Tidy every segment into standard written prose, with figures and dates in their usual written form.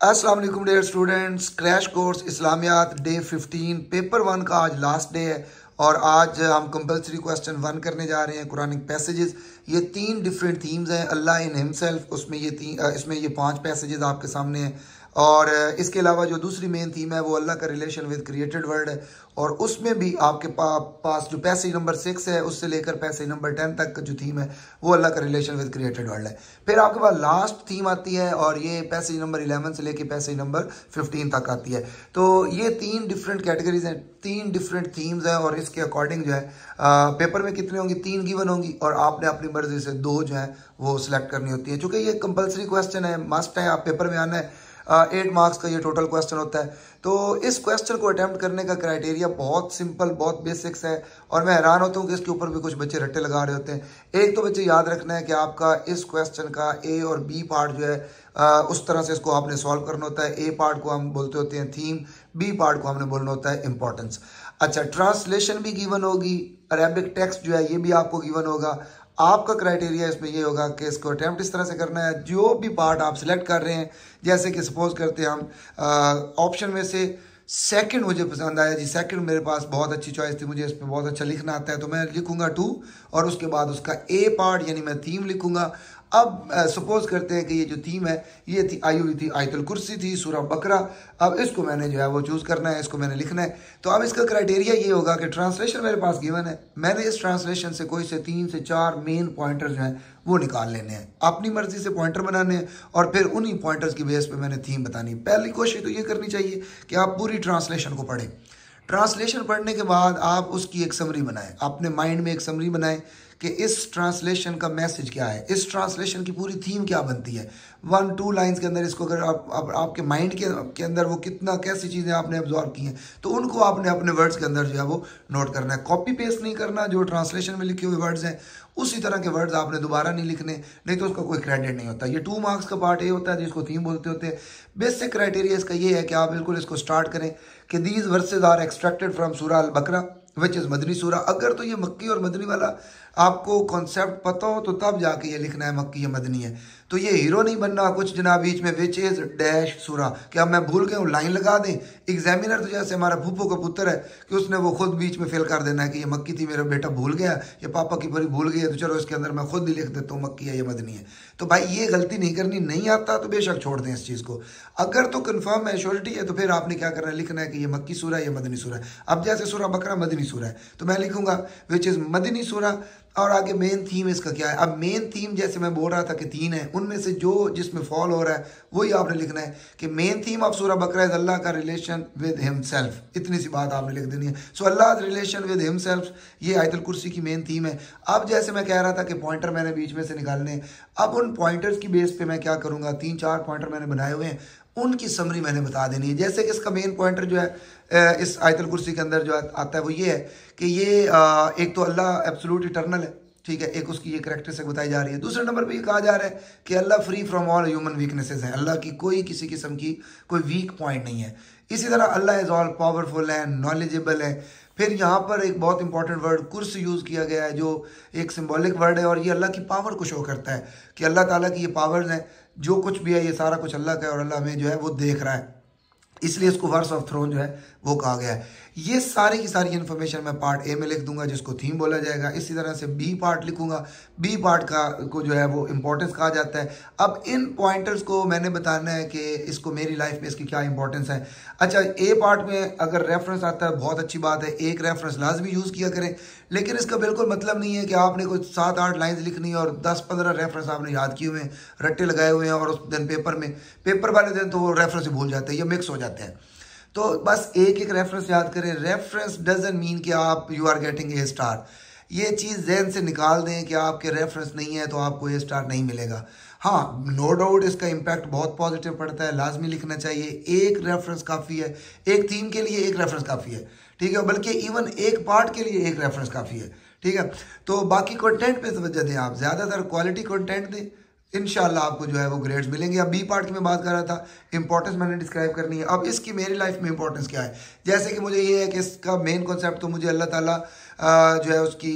अस्सलाम वालेकुम dear students. Crash course इस्लामियात डे 15 पेपर 1 का आज लास्ट डे है और आज हम कंपलसरी क्वेश्चन 1 करने जा रहे हैं। कुरानिक पैसेजेस, ये 3 डिफरेंट थीम्स हैं। अल्लाह इन हिमसेल्फ, उसमें इसमें ये 5 पैसेजेस आपके सामने हैं और इसके अलावा जो दूसरी मेन थीम है वो अल्लाह का रिलेशन विद क्रिएटेड वर्ल्ड है और उसमें भी आपके पास जो पैसेज नंबर 6 है उससे लेकर पैसेज नंबर 10 तक का जो थीम है वो अल्लाह का रिलेशन विद क्रिएटेड वर्ल्ड है। फिर आपके पास लास्ट थीम आती है और ये पैसेज नंबर 11 से लेकर पैसेज नंबर 15 तक आती है। तो ये 3 डिफरेंट कैटेगरीज हैं, 3 डिफरेंट थीम्स हैं और इसके अकॉर्डिंग जो है पेपर में कितने होंगी, 3 गिवन होंगी और आपने अपनी मर्जी से 2 जो है वो सिलेक्ट करनी होती है। चूंकि ये कंपलसरी क्वेश्चन है, मस्ट है, आप पेपर में आना है। 8 मार्क्स का ये टोटल क्वेश्चन होता है। तो इस क्वेश्चन को अटेम्प्ट करने का क्राइटेरिया बहुत सिंपल, बहुत बेसिक्स है और मैं हैरान होता हूँ कि इसके ऊपर भी कुछ बच्चे रट्टे लगा रहे होते हैं। एक तो बच्चे याद रखना है कि आपका इस क्वेश्चन का ए और बी पार्ट जो है उस तरह से इसको आपने सॉल्व करना होता है। ए पार्ट को हम बोलते होते हैं थीम, बी पार्ट को हमने बोलना होता है इंपॉर्टेंस। अच्छा, ट्रांसलेशन भी गिवन होगी, अरेबिक टेक्स्ट जो है ये भी आपको गिवन होगा। आपका क्राइटेरिया इसमें ये होगा कि इसको अटेम्प्ट इस तरह से करना है, जो भी पार्ट आप सिलेक्ट कर रहे हैं, जैसे कि सपोज करते हैं हम ऑप्शन में से सेकंड मुझे पसंद आया जी, सेकंड मेरे पास बहुत अच्छी चॉइस थी, मुझे इस पर बहुत अच्छा लिखना आता है तो मैं लिखूंगा 2 और उसके बाद उसका ए पार्ट यानी मैं थीम लिखूंगा। अब सपोज करते हैं कि ये जो थीम है ये थी आई हुई थी आयतुल कुर्सी थी, सूरह बकरा। अब इसको मैंने जो है वो चूज़ करना है, इसको मैंने लिखना है। तो अब इसका क्राइटेरिया ये होगा कि ट्रांसलेशन मेरे पास गिवन है, मैंने इस ट्रांसलेशन से कोई से 3 से 4 मेन पॉइंटर जो हैं वो निकाल लेने हैं, अपनी मर्जी से पॉइंटर बनाने हैं और फिर उन्हीं पॉइंटर्स की बेस पे मैंने थीम बतानी। पहली कोशिश तो ये करनी चाहिए कि आप पूरी ट्रांसलेशन को पढ़ें। ट्रांसलेशन पढ़ने के बाद आप उसकी एक समरी बनाएं, अपने माइंड में एक समरी बनाएं कि इस ट्रांसलेशन का मैसेज क्या है, इस ट्रांसलेशन की पूरी थीम क्या बनती है। 1-2 लाइन्स के अंदर इसको अगर आपके माइंड के अंदर वो कितना कैसी चीज़ें आपने एब्जॉर्व की हैं तो उनको आपने अपने वर्ड्स के अंदर जो है वो नोट करना है। कॉपी पेस्ट नहीं करना, जो ट्रांसलेशन में लिखे हुए वर्ड्स हैं उसी तरह के वर्ड्स आपने दोबारा नहीं लिखने, नहीं तो उसका कोई क्रेडिट नहीं होता। ये 2 मार्क्स का पार्ट ये होता है जिसको थीम बोलते होते हैं। बेसिक क्राइटेरिया इसका ये है कि आप बिल्कुल इसको स्टार्ट करें कि these versus are extracted from सूरह अल बकरा विच इज़ मदनी सूरह। अगर तो ये मक्की और मदनी वाला आपको कॉन्सेप्ट पता हो तो तब जाके ये लिखना है मक्की या मदनी है। तो ये हीरो नहीं बनना कुछ जनाब बीच में विच इज डैश सूरा कि अब मैं भूल गया हूँ लाइन लगा दें। एग्जामिनर तो जैसे हमारा फूफो का पुत्र है कि उसने वो खुद बीच में फेल कर देना है कि ये मक्की थी, मेरा बेटा भूल गया, ये पापा की परी भूल गई है तो चलो इसके अंदर मैं खुद ही लिख देता हूँ मक्की है या मदनी है। तो भाई ये गलती नहीं करनी, नहीं आता तो बेशक छोड़ दें इस चीज़ को। अगर तो कन्फर्म है, श्योरिटी है, तो फिर आपने क्या करना है, लिखना है कि ये मक्की सूरा है या मदनी सूरा है। अब जैसे सूरा बकरा मदनी सूरा है तो मैं लिखूंगा विच इज़ मदनी सूरा और आगे मेन थीम इसका क्या है। अब मेन थीम जैसे मैं बोल रहा था कि 3 है, उनमें से जो जिसमें फॉल हो रहा है वही आपने लिखना है कि मेन थीम ऑफ सूरह बकरा इज अल्लाह का रिलेशन विद हिमसेल्फ। इतनी सी बात आपने लिख देनी है। सो अल्लाह रिलेशन विद हिमसेल्फ, ये आयतुल कुर्सी की मेन थीम है। अब जैसे मैं कह रहा था कि पॉइंटर मैंने बीच में से निकालने, अब उन पॉइंटर्स की बेस पे मैं क्या करूँगा, 3-4 पॉइंटर मैंने बनाए हुए हैं, उनकी समरी मैंने बता देनी है। जैसे कि इसका मेन पॉइंटर जो है इस आयतुल कुर्सी के अंदर जो आता है वो ये है कि ये एक तो अल्लाह एब्सोल्यूट इटर्नल है, ठीक है, एक उसकी ये करैक्टरिस्टिक बताई जा रही है। दूसरे नंबर पे ये कहा जा रहा है कि Allah free from all human weaknesses है, अल्लाह की कोई किसी किस्म की कोई वीक पॉइंट नहीं है। इसी तरह अल्लाह इज ऑल पावरफुल है, नॉलेजेबल है। फिर यहाँ पर एक बहुत इंपॉर्टेंट वर्ड कुर्स यूज़ किया गया है जो एक सिंबॉलिक वर्ड है और ये अल्लाह की पावर को शो करता है कि अल्लाह ताला की ये पावर्स हैं, जो कुछ भी है ये सारा कुछ अल्लाह का है और अल्लाह में जो है वो देख रहा है, इसलिए इसको वर्स ऑफ थ्रोन जो है वो कहा गया है। ये सारी की सारी इन्फॉर्मेशन मैं पार्ट ए में लिख दूंगा जिसको थीम बोला जाएगा। इसी तरह से बी पार्ट लिखूंगा, बी पार्ट को जो है वो इंपॉर्टेंस कहा जाता है। अब इन पॉइंटर्स को मैंने बताना है कि इसको मेरी लाइफ में इसकी क्या इंपॉर्टेंस है। अच्छा, ए पार्ट में अगर रेफरेंस आता है बहुत अच्छी बात है, एक रेफरेंस लाजमी यूज़ किया करें, लेकिन इसका बिल्कुल मतलब नहीं है कि आपने कुछ 7-8 लाइन्स लिखनी और 10-15 रेफरेंस आपने याद किए हुए हैं, रट्टे लगाए हुए हैं और उस दिन पेपर वाले दिन तो वो रेफरेंस भूल जाते हैं या मिक्स हो जाते हैं। तो बस एक एक रेफरेंस याद करें। रेफरेंस डजंट मीन कि आप you are getting a star, ये चीज़ जहन से निकाल दें कि आपके रेफरेंस नहीं है तो आपको ए स्टार नहीं मिलेगा। हाँ, नो डाउट इसका इम्पैक्ट बहुत पॉजिटिव पड़ता है, लाजमी लिखना चाहिए। एक रेफरेंस काफ़ी है, एक थीम के लिए एक रेफरेंस काफ़ी है, ठीक है, बल्कि इवन एक पार्ट के लिए एक रेफरेंस काफ़ी है, ठीक है। तो बाकी कंटेंट पे तवज्जो दें, आप ज़्यादातर क्वालिटी कंटेंट दें, इंशाल्लाह आपको जो है वो ग्रेड्स मिलेंगे। अब बी पार्ट की मैं बात कर रहा था, इंपॉर्टेंस मैंने डिस्क्राइब करनी है। अब इसकी मेरी लाइफ में इंपॉर्टेंस क्या है, जैसे कि मुझे ये है कि इसका मेन कॉन्सेप्ट तो मुझे अल्लाह ताला जो है उसकी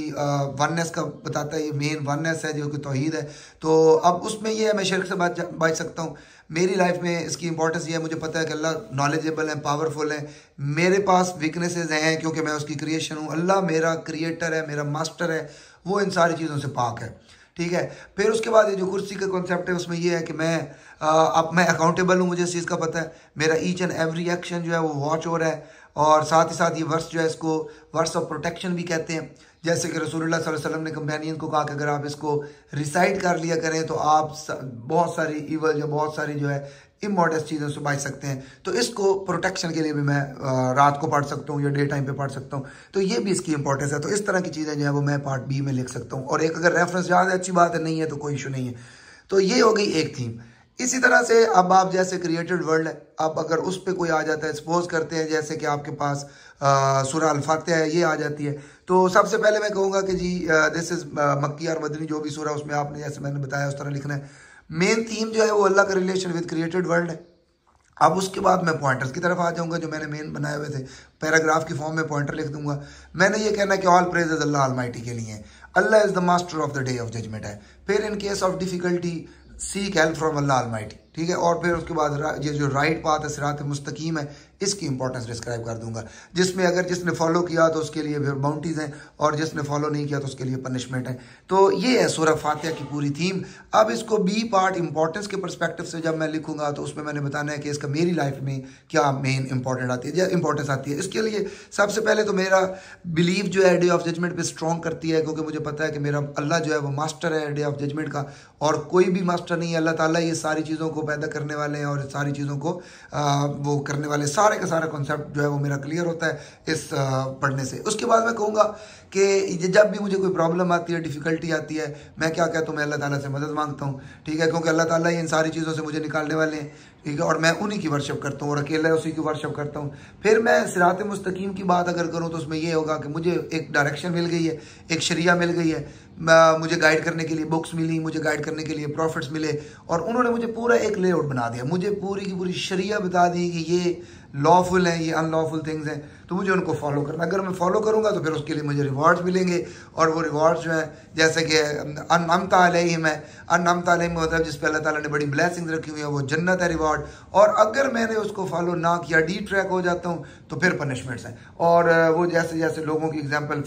वननेस का बताता है, ये मेन वननेस है जो कि तौहीद है। तो अब उसमें ये है मैं शिर्क से बच सकता हूँ, मेरी लाइफ में इसकी इंपॉर्टेंस ये है, मुझे पता है कि अल्लाह नॉलेजेबल है, पावरफुल है, मेरे पास वीकनेसेस हैं क्योंकि मैं उसकी क्रिएशन हूँ। अल्लाह मेरा क्रिएटर है, मेरा मास्टर है, वो इन सारी चीज़ों से पाक है, ठीक है। फिर उसके बाद ये जो कुर्सी का कॉन्सेप्ट है उसमें ये है कि अब मैं अकाउंटेबल हूँ, मुझे इस चीज़ का पता है, मेरा ईच एंड एवरी एक्शन जो है वो वॉच हो रहा है। और साथ ही साथ ये वर्स जो है इसको वर्स ऑफ प्रोटेक्शन भी कहते हैं, जैसे कि रसूलुल्लाह सल्लल्लाहु अलैहि वसल्लम ने कंपेनियन को कहा कि अगर आप इसको रिसाइड कर लिया करें तो आप बहुत सारी ईवल या बहुत सारी जो है इमॉडस्ट चीज़ों से बच सकते हैं। तो इसको प्रोटेक्शन के लिए भी मैं रात को पढ़ सकता हूँ या डे टाइम पे पढ़ सकता हूँ, तो ये भी इसकी इंपॉर्टेंस है। तो इस तरह की चीज़ें जो है वो मैं पार्ट बी में लिख सकता हूँ। और एक अगर रेफरेंस याद है अच्छी बात है, नहीं है तो कोई इशू नहीं है। तो ये हो गई एक थीम। इसी तरह से अब आप जैसे क्रिएटेड वर्ल्ड है, अब अगर उस पर कोई आ जाता है, सपोज करते हैं जैसे कि आपके पास सूरह अल-फातिहा है, ये आ जाती है, तो सबसे पहले मैं कहूँगा कि जी दिस इज़ मक्की और मदनी, जो भी सूरह उसमें आपने जैसे मैंने बताया उस तरह लिखना है। मेन थीम जो है वो अल्लाह का रिलेशन विद क्रिएटेड वर्ल्ड है। अब उसके बाद मैं पॉइंटर्स की तरफ आ जाऊँगा जो मैंने मेन बनाए हुए थे, पैराग्राफ की फॉर्म में पॉइंटर लिख दूंगा। मैंने ये कहना है कि ऑल प्रेजेज अल्लाह अलमाइटी के लिए, Allah is the master of the day of judgement है। फिर in case of difficulty seek help from Allah almighty, ठीक है। और फिर उसके बाद ये जो राइट पाथ है, सिरात मुस्तकीम है, इसकी इंपॉर्टेंस डिस्क्राइब कर दूंगा, जिसमें अगर जिसने फॉलो किया तो उसके लिए फिर बाउंटीज हैं और जिसने फॉलो नहीं किया तो उसके लिए पनिशमेंट है। तो ये है सूरह फातिहा की पूरी थीम। अब इसको बी पार्ट इंपॉर्टेंस के परस्पेक्टिव से जब मैं लिखूंगा तो उसमें मैंने बताना है कि इसका मेरी लाइफ में क्या मेन इंपॉर्टेंट आती है, इंपॉर्टेंस आती है। इसके लिए सबसे पहले तो मेरा बिलीव जो है डे ऑफ जजमेंट पे स्ट्रॉन्ग करती है, क्योंकि मुझे पता है कि मेरा अल्लाह जो है वो मास्टर है डे ऑफ जजमेंट का, और कोई भी मास्टर नहीं है। अल्लाह ताला ये सारी चीज़ों को पैदा करने वाले हैं और सारी चीज़ों को वो करने वाले, सारे का सारा कॉन्सेप्ट जो है वो मेरा क्लियर होता है इस पढ़ने से। उसके बाद मैं कहूँगा कि जब भी मुझे कोई प्रॉब्लम आती है, डिफ़िकल्टी आती है, मैं क्या कहता हूँ, मैं अल्लाह ताला से मदद मांगता हूँ, ठीक है, क्योंकि अल्लाह ताला ही इन सारी चीज़ों से मुझे निकालने वाले हैं, ठीक है। और मैं उन्हीं की वर्शिप करता हूँ और अकेला उसी की वर्शिप करता हूँ। फिर मैं सिरात मुस्तकीम की बात अगर करूँ तो उसमें ये होगा कि मुझे एक डायरेक्शन मिल गई है, एक शरिया मिल गई है, मुझे गाइड करने के लिए बुक्स मिली, मुझे गाइड करने के लिए प्रॉफिट्स मिले, और उन्होंने मुझे पूरा एक लेआउट बना दिया, मुझे पूरी की पूरी शरिया बता दी कि ये लॉफुल हैं, ये अनलॉफुल थिंग्स हैं, तो मुझे उनको फॉलो करना। अगर मैं फॉलो करूँगा तो फिर उसके लिए मुझे रिवॉर्ड्स मिलेंगे, और वो रिवॉर्ड्स जो हैं जैसे कि अनअमता अलैहिम है, अनअमता अलैहिम मतलब जिस पे अल्लाह ताला ने बड़ी ब्लेसिंग्स रखी हुई है, वो जन्नत है, रिवॉर्ड। और अगर मैंने उसको फॉलो ना किया, डी ट्रैक हो जाता हूँ, तो फिर पनिशमेंट्स हैं। और वो जैसे जैसे लोगों की एग्जाम्पल,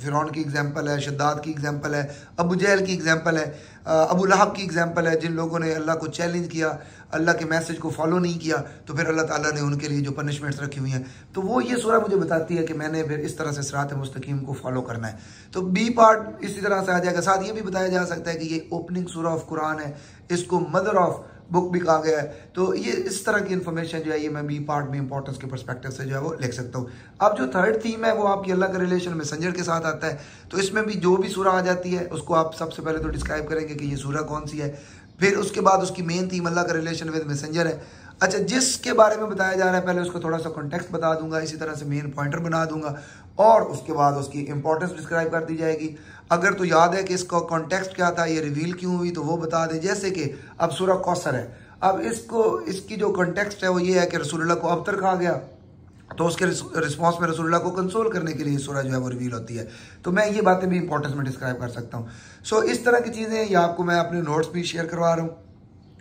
फिरौन की एग्जाम्पल है, शद्दाद की एग्जाम्पल है, अबू जहल की एग्जाम्पल है, अबू लहब की एग्जाम्पल है, जिन लोगों ने अल्लाह को चैलेंज किया, अल्लाह के मैसेज को फॉलो नहीं किया, तो फिर अल्लाह ताला ने उनके लिए जो पनिशमेंट्स रखी हुई हैं, तो वो ये सूरह मुझे बताती है कि मैंने फिर इस तरह से सिरात मुस्तकीम को फॉलो करना है। तो बी पार्ट इसी तरह से आ जाएगा। साथ ये भी बताया जा सकता है कि ये ओपनिंग सूरह ऑफ कुरान है, इसको मदर ऑफ बुक भी कहा गया है। तो ये इस तरह की इन्फॉर्मेशन जो है ये मैं बी पार्ट में इंपॉर्टेंस के पर्सपेक्टिव से जो है वो लिख सकता हूँ। अब जो थर्ड थीम है वो आपकी अल्लाह का रिलेशन मैसेंजर के साथ आता है। तो इसमें भी जो भी सूरह आ जाती है उसको आप सबसे पहले तो डिस्क्राइब करेंगे कि ये सूरह कौन सी है, फिर उसके बाद उसकी मेन थीम अल्लाह का रिलेशन विद मैसेंजर है। अच्छा, जिसके बारे में बताया जा रहा है पहले उसको थोड़ा सा कॉन्टेक्स्ट बता दूंगा, इसी तरह से मेन पॉइंटर बना दूंगा, और उसके बाद उसकी इंपॉर्टेंस डिस्क्राइब कर दी जाएगी। अगर तो याद है कि इसका कॉन्टेक्स्ट क्या था, ये रिवील क्यों हुई, तो वो बता दें। जैसे कि अब सूरह कौसर है, अब इसकी जो कॉन्टेक्स्ट है वो ये है कि रसूलुल्लाह को अबतर कहा गया, तो उसके रिस्पॉन्स में रसूलुल्लाह को कंसोल करने के लिए सूरह जो है वो रिवील होती है। तो मैं ये बातें भी इंपॉर्टेंस में डिस्क्राइब कर सकता हूँ। सो इस तरह की चीज़ें ये आपको मैं अपने नोट्स भी शेयर करवा रहा हूँ,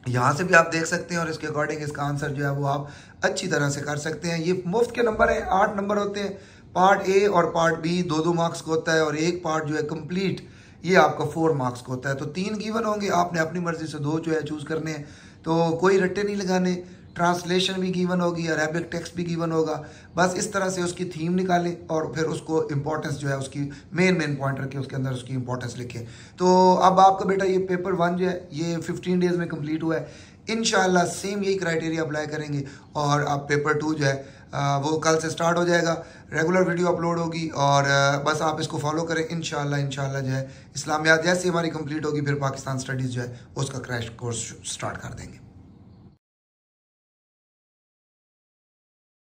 यहाँ से भी आप देख सकते हैं, और इसके अकॉर्डिंग इसका आंसर जो है वो आप अच्छी तरह से कर सकते हैं। ये मुफ्त के नंबर है, 8 नंबर होते हैं। पार्ट ए और पार्ट बी 2-2 मार्क्स का होता है, और एक पार्ट जो है कंप्लीट ये आपका 4 मार्क्स का होता है। तो 3 गिवन होंगे, आपने अपनी मर्जी से 2 जो है चूज़ करने हैं, तो कोई रट्टे नहीं लगाने। ट्रांसलेशन भी गिवन होगी, अरेबिक टेक्स्ट भी गिवन होगा। बस इस तरह से उसकी थीम निकालें और फिर उसको इंपॉर्टेंस जो है उसकी मेन पॉइंट रखें, उसके अंदर उसकी इंपॉर्टेंस लिखें। तो अब आपका बेटा ये पेपर 1 जो है ये 15 डेज़ में कंप्लीट हुआ है। इंशाल्लाह सेम यही क्राइटेरिया अप्लाई करेंगे, और अब पेपर 2 जो है वो कल से स्टार्ट हो जाएगा। रेगुलर वीडियो अपलोड होगी, और बस आप इसको फॉलो करें। इंशाल्लाह जो है इस्लामियात जैसी हमारी कंप्लीट होगी, फिर पाकिस्तान स्टडीज़ जो है उसका क्रैश कोर्स स्टार्ट कर देंगे।